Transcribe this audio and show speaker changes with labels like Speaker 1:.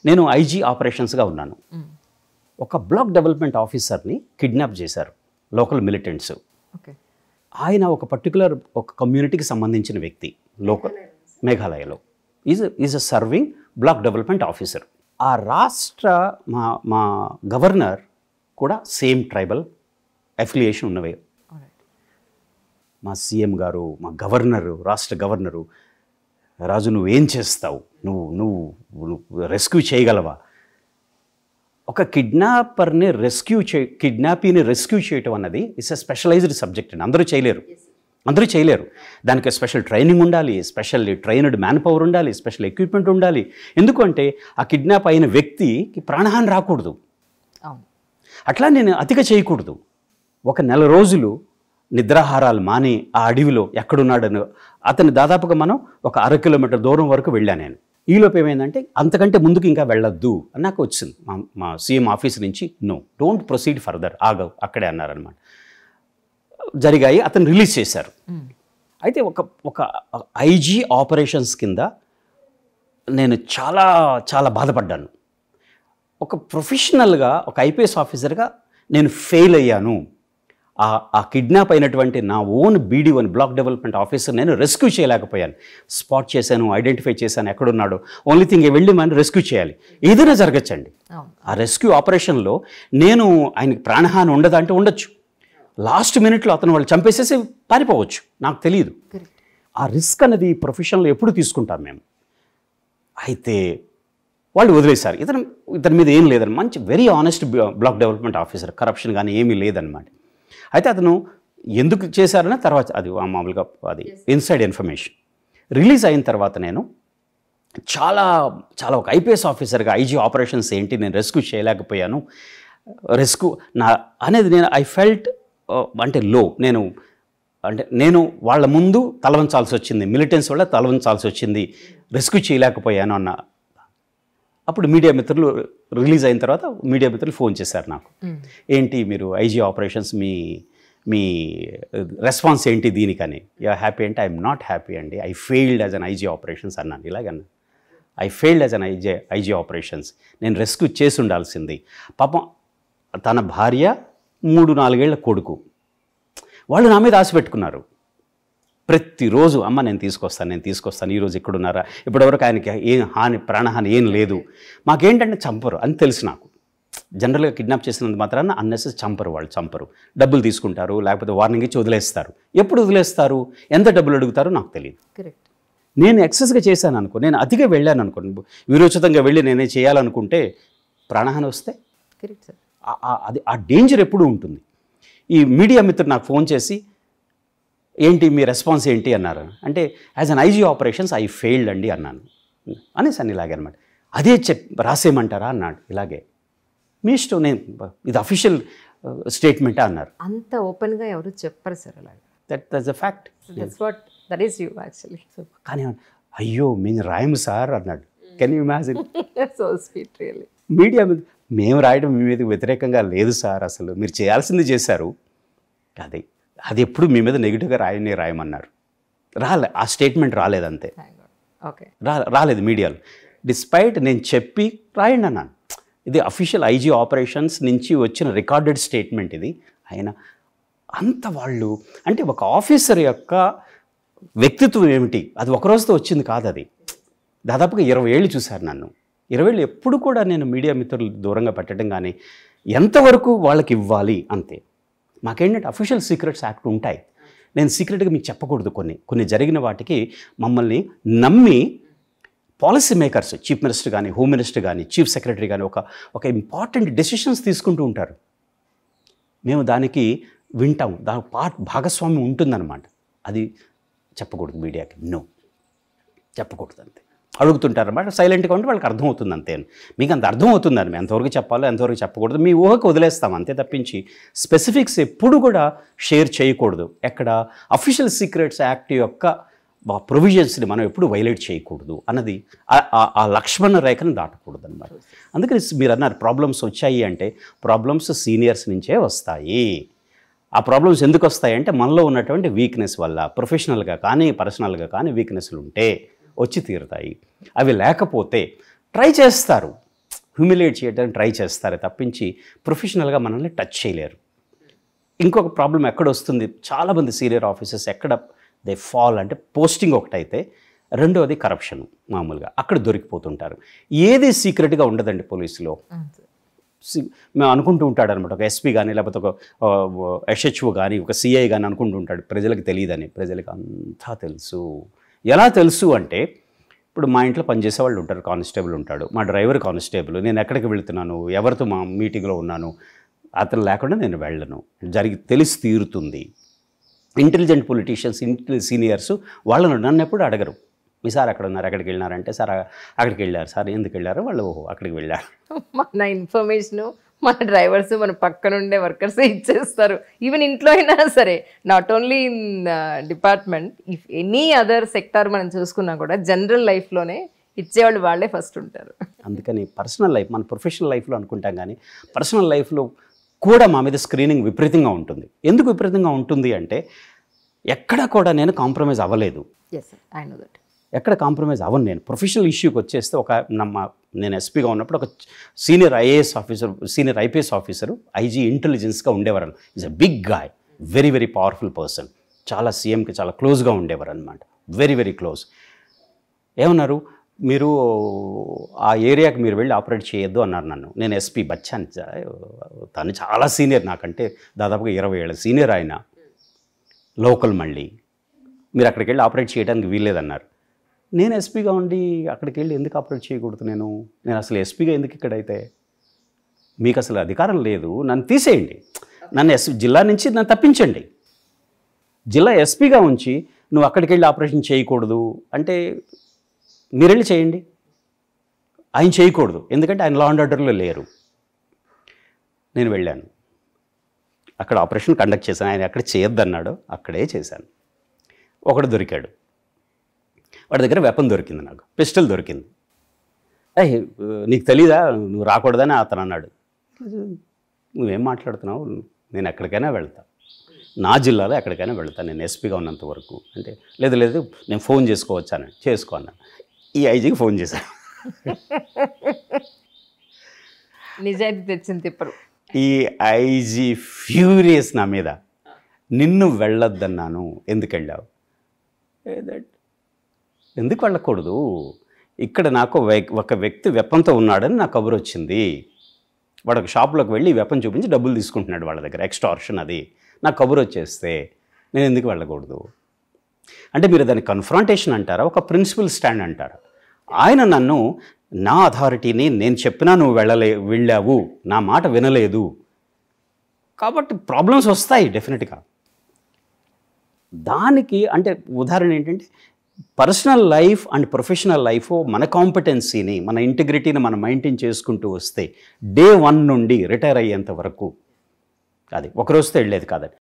Speaker 1: నేను ఐజీ ఆపరేషన్స్గా ఉన్నాను. ఒక బ్లాక్ డెవలప్మెంట్ ఆఫీసర్ని కిడ్నాప్ చేశారు లోకల్ మిలిటెంట్స్. ఆయన ఒక పర్టికులర్ ఒక కమ్యూనిటీకి సంబంధించిన వ్యక్తి లోకల్ మేఘాలయలో is a serving block development officer. ఆ రాష్ట్ర మా గవర్నర్ కూడా సేమ్ ట్రైబల్ అఫిలియేషన్ ఉన్నవే. మా సీఎం గారు, మా గవర్నరు, రాష్ట్ర గవర్నరు, రాజు నువ్వేం చేస్తావు, నువ్వు రెస్క్యూ చేయగలవా? ఒక కిడ్నాపర్ని కిడ్నాపీని రెస్క్యూ చేయటం అన్నది ఇట్స్ ఎ స్పెషలైజ్డ్ సబ్జెక్ట్ అండి. అందరూ చేయలేరు. దానికి స్పెషల్ ట్రైనింగ్ ఉండాలి, స్పెషల్లీ ట్రైన్డ్ మ్యాన్ పవర్ ఉండాలి, స్పెషల్ ఎక్విప్మెంట్ ఉండాలి. ఎందుకంటే ఆ కిడ్నాప్ అయిన వ్యక్తికి ప్రాణహాని రాకూడదు. అట్లా నేను అతిగా చేయకూడదు. ఒక నెల రోజులు నిద్రాహారాలు మాని ఆ అడవిలో ఎక్కడున్నాడని అతను దాదాపుగా మనం ఒక 1/2 కిలోమీటర్ దూరం వరకు వెళ్ళాను నేను. ఈలోపు ఏమైందంటే అంతకంటే ముందుకు ఇంకా వెళ్ళొద్దు అని నాకు వచ్చింది మా సీఎం ఆఫీస్ నుంచి. నో, డోంట్ ప్రొసీడ్ ఫర్దర్, ఆగవు అక్కడే అన్నారనమాట. జరిగాయి, అతను రిలీజ్ చేశారు. అయితే ఒక ఐజీ ఆపరేషన్స్ కింద నేను చాలా చాలా బాధపడ్డాను. ఒక ప్రొఫెషనల్గా, ఒక ఐపీఎస్ ఆఫీసర్గా నేను ఫెయిల్ అయ్యాను. ఆ కిడ్నాప్ అయినటువంటి నా own BD1 black development officer నేను రెస్క్యూ చేయలేకపోయాను. స్పాట్ చేశాను, ఐడెంటిఫై చేశాను ఎక్కడున్నాడో. ఓన్లీ థింగ్ వెళ్ళి మనం రెస్క్యూ చేయాలి, ఏదైనా జరగచ్చండి. ఆ రెస్క్యూ ఆపరేషన్లో నేను ఆయనకి ప్రాణహాని ఉండదా అంటే ఉండొచ్చు. లాస్ట్ మినిట్లో అతను వాళ్ళు చంపేసేసి పారిపోవచ్చు, నాకు తెలియదు. ఆ రిస్క్ అనేది ప్రొఫెషన్లో ఎప్పుడు తీసుకుంటాం మేము. అయితే వాళ్ళు వదిలేశారు. ఇతని మీద ఏం లేదని, మంచి very honest black development officer, corruption కానీ ఏమీ లేదన్నమాట. అయితే అతను ఎందుకు చేశారని తర్వాత అది మామూలుగా అది ఇన్సైడ్ ఇన్ఫర్మేషన్. రిలీజ్ అయిన తర్వాత నేను చాలా చాలా ఒక ఐపీఎస్ ఆఫీసర్గా ఐజీ ఆపరేషన్స్ ఏంటి, నేను రెస్క్యూ చేయలేకపోయాను, రెస్క్యూ అనేది నేను ఐ ఫెల్ట్ అంటే లో. నేను వాళ్ళ ముందు తలవంచాల్సి వచ్చింది, మిలిటెన్స్ వల్ల తలవంచాల్సి వచ్చింది, రెస్క్యూ చేయలేకపోయాను అన్న. అప్పుడు మీడియా మిత్రులు రిలీజ్ అయిన తర్వాత మీడియా మిత్రులు ఫోన్ చేశారు నాకు. ఏంటి మీరు ఐజీ ఆపరేషన్స్ మీ రెస్పాన్స్ ఏంటి దీనికని? యూ హ్యాపీ అంటే ఐఎమ్ నాట్ హ్యాపీ అండి, I failed as an IG operations అన్నాను. ఇలాగన్నా I failed as an IG operations. నేను రెస్క్యూ చేసి ఉండాల్సింది. పాపం తన భార్య 3-4 ఏళ్ల కొడుకు, వాళ్ళు నా మీద ఆశ పెట్టుకున్నారు. ప్రతిరోజు అమ్మ నేను తీసుకొస్తాను, ఈరోజు ఇక్కడున్నారా, ఇప్పటివరకు ఆయనకి ఏం ప్రాణహాని ఏం లేదు. మాకేంటంటే చంపరు అని తెలుసు నాకు. జనరల్గా కిడ్నాప్ చేసినంత మాత్రాన అన్నెసెసరీ వాళ్ళు చంపరు, డబ్బులు తీసుకుంటారు, లేకపోతే వార్నింగ్ ఇచ్చి వదిలేస్తారు. ఎప్పుడు వదిలేస్తారు, ఎంత డబ్బులు అడుగుతారో నాకు తెలియదు. నేను ఎక్సెస్గా చేశాను అనుకో, నేను అతిగా వెళ్ళాను అనుకో, విరోచితంగా వెళ్ళి నేనే చేయాలనుకుంటే ప్రాణహాని వస్తే అది ఆ డేంజర్ ఎప్పుడూ ఉంటుంది. ఈ మీడియా మిత్రుడు నాకు ఫోన్ చేసి ఏంటి మీ రెస్పాన్స్ ఏంటి అన్నారు. అంటే as an IG operations I failed అండి అన్నాను. అనేసాను ఇలాగే అనమాట. అదే రాసేయమంటారా అన్నాడు. ఇలాగే మీ ఇష్టం, నేను ఇది అఫీషియల్ స్టేట్మెంటా అన్నారు.
Speaker 2: అంత ఓపెన్గా ఎవరు చెప్పరు సార్ అలాగే.
Speaker 1: That's a fact.
Speaker 2: That is you actually.
Speaker 1: కానీ అయ్యో మేము రాయము సార్ అన్నాడు. Can you imagine?
Speaker 2: So sweet really.
Speaker 1: Media మీద మేము రాయడం మీ మీద వ్యతిరేకంగా లేదు సార్, అసలు మీరు చేయాల్సింది చేశారు, అది ఎప్పుడు మీ మీద నెగిటివ్గా రాయమన్నారు. ఆ స్టేట్మెంట్ రాలేదంతే, రాలేదు మీడియాలో. డిస్పైట్ నేను చెప్పి రాయండి అన్నాను. ఇది అఫీషియల్ ఐజీ ఆపరేషన్స్ నుంచి వచ్చిన రికార్డెడ్ స్టేట్మెంట్ ఇది. ఆయన అంత వాళ్ళు అంటే ఒక ఆఫీసర్ యొక్క వ్యక్తిత్వం ఏమిటి, అది ఒకరోజుతో వచ్చింది కాదు. అది దాదాపుగా 20 ఏళ్ళు చూశారు నన్ను. 20 ఏళ్ళు ఎప్పుడు కూడా నేను మీడియా మిత్రులు దూరంగా పెట్టడం కానీ, ఎంతవరకు వాళ్ళకి ఇవ్వాలి అంతే. మాకేంటంటే అఫీషియల్ సీక్రెట్స్ యాక్ట్ ఉంటాయి. నేను సీక్రెట్గా మీకు చెప్పకూడదు. కొన్ని జరిగిన వాటికి మమ్మల్ని నమ్మి పాలసీ మేకర్స్, చీఫ్ మినిస్టర్ కానీ, హోమ్ మినిస్టర్ కానీ, చీఫ్ సెక్రటరీ కానీ ఒక ఇంపార్టెంట్ డెసిషన్స్ తీసుకుంటూ ఉంటారు. మేము దానికి వింటాం, దాని భాగస్వామ్యం ఉంటుందన్నమాట. అది చెప్పకూడదు మీడియాకి, నో చెప్పకూడదు అంతే. అడుగుతుంటారు అన్నమాట, సైలెంట్గా ఉంటే వాళ్ళకి అర్థమవుతుంది అంతే. మీకు అంత అర్థమవుతుందని ఎంతవరకు చెప్పాలో ఎంతవరకు చెప్పకూడదు మీ ఊహకు వదిలేస్తాం అంతే తప్పించి స్పెసిఫిక్స్ ఎప్పుడు కూడా షేర్ చేయకూడదు. ఎక్కడ అఫీషియల్ సీక్రెట్స్ యాక్ట్ యొక్క ప్రొవిజన్స్ని మనం ఎప్పుడు వైలేట్ చేయకూడదు అన్నది ఆ లక్ష్మణ రేఖను దాటకూడదు అన్నమాట. అందుకని మీరు అన్నారు ప్రాబ్లమ్స్ వచ్చాయి అంటే, ప్రాబ్లమ్స్ సీనియర్స్ నుంచే వస్తాయి. ఆ ప్రాబ్లమ్స్ ఎందుకు వస్తాయంటే మనలో ఉన్నటువంటి వీక్నెస్ వల్ల, ప్రొఫెషనల్గా కానీ పర్సనల్గా కానీ వీక్నెస్లు ఉంటే వచ్చి తీరుతాయి. అవి లేకపోతే ట్రై చేస్తారు, హ్యూమిలేట్ చేయడానికి ట్రై చేస్తారే తప్పించి ప్రొఫెషనల్గా మనల్ని టచ్ చేయలేరు. ఇంకొక ప్రాబ్లం ఎక్కడ వస్తుంది, చాలామంది సీనియర్ ఆఫీసర్స్ ఎక్కడ దే ఫాల్ అంటే పోస్టింగ్ ఒకటైతే, రెండోది కరప్షన్. మామూలుగా అక్కడ దొరికిపోతుంటారు. ఏది సీక్రెట్గా ఉండదండి పోలీసులో. మేము అనుకుంటూ ఉంటాడు అనమాట, ఒక ఎస్పీ కానీ లేకపోతే ఒక ఎస్హెచ్ఓ కానీ ఒక సిఐ కానీ అనుకుంటూ ఉంటాడు ప్రజలకు తెలియదని. ప్రజలకు అంతా తెలుసు. ఎలా తెలుసు అంటే, ఇప్పుడు మా ఇంట్లో పనిచేసే వాళ్ళు ఉంటారు, కానిస్టేబుల్ ఉంటాడు, మా డ్రైవర్ కానిస్టేబుల్, నేను ఎక్కడికి వెళుతున్నాను, ఎవరితో మా మీటింగ్లో ఉన్నాను, అతను లేకుండా నేను వెళ్ళను, తెలిసి తీరుతుంది. ఇంటెలిజెంట్ పొలిటీషియన్స్, సీనియర్స్ వాళ్ళను నన్ను ఎప్పుడు అడగరు, మీ సార్ ఎక్కడ ఉన్నారు, ఎక్కడికి వెళ్ళినారంటే, సార్ అక్కడికి వెళ్ళారు సార్, ఎందుకు వెళ్ళారు, వాళ్ళు ఓహో అక్కడికి వెళ్ళారు.
Speaker 2: మన ఇన్ఫర్మేషను మన డ్రైవర్స్ మన పక్కన ఉండే వర్కర్స్ ఇచ్చేస్తారు. ఈవెన్ ఇంట్లో అయినా సరే, not only in department, if any other sector మనం చూసుకున్నా కూడా జనరల్ లైఫ్లోనే ఇచ్చేవాళ్ళు వాళ్ళే ఫస్ట్ ఉంటారు.
Speaker 1: అందుకని పర్సనల్ లైఫ్, మన ప్రొఫెషనల్ లైఫ్లో అనుకుంటాం కానీ పర్సనల్ లైఫ్లో కూడా మా మీద స్క్రీనింగ్ విపరీతంగా ఉంటుంది. ఎందుకు విపరీతంగా ఉంటుంది అంటే, ఎక్కడా కూడా నేను కాంప్రమైజ్ అవ్వలేదు.
Speaker 2: I know that.
Speaker 1: ఎక్కడ కాంప్రమైజ్ అవ్వను నేను. ప్రొఫెషనల్ ఇష్యూకి వచ్చేస్తే నేను ఎస్పీగా ఉన్నప్పుడు ఒక senior IAS officer, senior IPS officer, IG ఇంటెలిజెన్స్గా ఉండేవారు. Is a big guy, very very powerful person, చాలా సీఎంకి చాలా క్లోజ్గా ఉండేవారు అనమాట, వెరీ వెరీ క్లోజ్. ఏమన్నారు, మీరు ఆ ఏరియాకి మీరు వెళ్ళి ఆపరేట్ చేయొద్దు అన్నారు నన్ను. నేను ఎస్పీ బచ్చాను, తను చాలా సీనియర్ నాకంటే, దాదాపుగా 20 ఏళ్ళ సీనియర్ ఆయన, లోకల్. మళ్ళీ మీరు అక్కడికి వెళ్ళి ఆపరేట్ చేయడానికి వీల్లేదన్నారు. నేను ఎస్పీగా ఉండి అక్కడికి వెళ్ళి ఎందుకు ఆపరేట్ చేయకూడదు, నేను అసలు ఎస్పీగా ఎందుకు ఇక్కడైతే, మీకు అసలు అధికారం లేదు, నన్ను తీసేయండి, నన్ను జిల్లా నుంచి నన్ను తప్పించండి, జిల్లా ఎస్పీగా ఉంచి నువ్వు అక్కడికి వెళ్ళి ఆపరేషన్ చేయకూడదు అంటే మీరు వెళ్ళి చేయండి. ఆయన చేయకూడదు, ఎందుకంటే ఆయన లా అండ్ ఆర్డర్లో లేరు. నేను వెళ్ళాను, అక్కడ ఆపరేషన్ కండక్ట్ చేశాను. ఆయన ఎక్కడ చేయొద్దన్నాడు, అక్కడే చేశాను. ఒకడు దొరికాడు, వాడి దగ్గర వెపన్ దొరికింది, నాకు పిస్టల్ దొరికింది. నీకు తెలీదా, నువ్వు రాకూడదని అతను అన్నాడు. నువ్వేం మాట్లాడుతున్నావు, నేను ఎక్కడికైనా వెళ్తా, నా జిల్లాలో ఎక్కడికైనా వెళ్తాను, నేను ఎస్పీగా ఉన్నంత వరకు అంటే, లేదు నేను ఫోన్ చేసుకోవచ్చా అని, చేసుకో అన్నాను. ఈ ఐజీకి ఫోన్ చేశాను.
Speaker 2: నిజాయితీ తెచ్చింది తిప్పరు.
Speaker 1: ఈ ఐజీ ఫ్యూరియస్ నా మీద, నిన్ను వెళ్ళొద్దన్నాను, ఎందుకు వెళ్ళావు, ఎందుకు వెళ్ళకూడదు, ఇక్కడ నాకు ఒక వ్యక్తి వెపన్తో ఉన్నాడని నాకు కబురు వచ్చింది, వాడు ఒక షాప్లోకి వెళ్ళి వెపన్ చూపించి డబ్బులు తీసుకుంటున్నాడు వాళ్ళ దగ్గర, ఎక్స్టార్షన్ అది, నాకు కబురు వచ్చేస్తే నేను ఎందుకు వెళ్ళకూడదు అంటే, మీరు దాన్ని కన్ఫ్రాంటేషన్ అంటారా, ఒక ప్రిన్సిపల్ స్టాండ్ అంటారా. ఆయన నన్ను, నా అథారిటీని నేను చెప్పినా నువ్వు వెళ్ళావు, నా మాట వినలేదు, కాబట్టి ప్రాబ్లమ్స్ వస్తాయి డెఫినెట్గా. దానికి అంటే ఉదాహరణ ఏంటంటే, personal life and professional life మన కాంపిటెన్సీని, మన ఇంటిగ్రిటీని మనం మెయింటైన్ చేసుకుంటూ వస్తే డే 1 నుండి రిటైర్ అయ్యేంత వరకు, అది ఒకరోజుతో వెళ్ళేది కాదండి,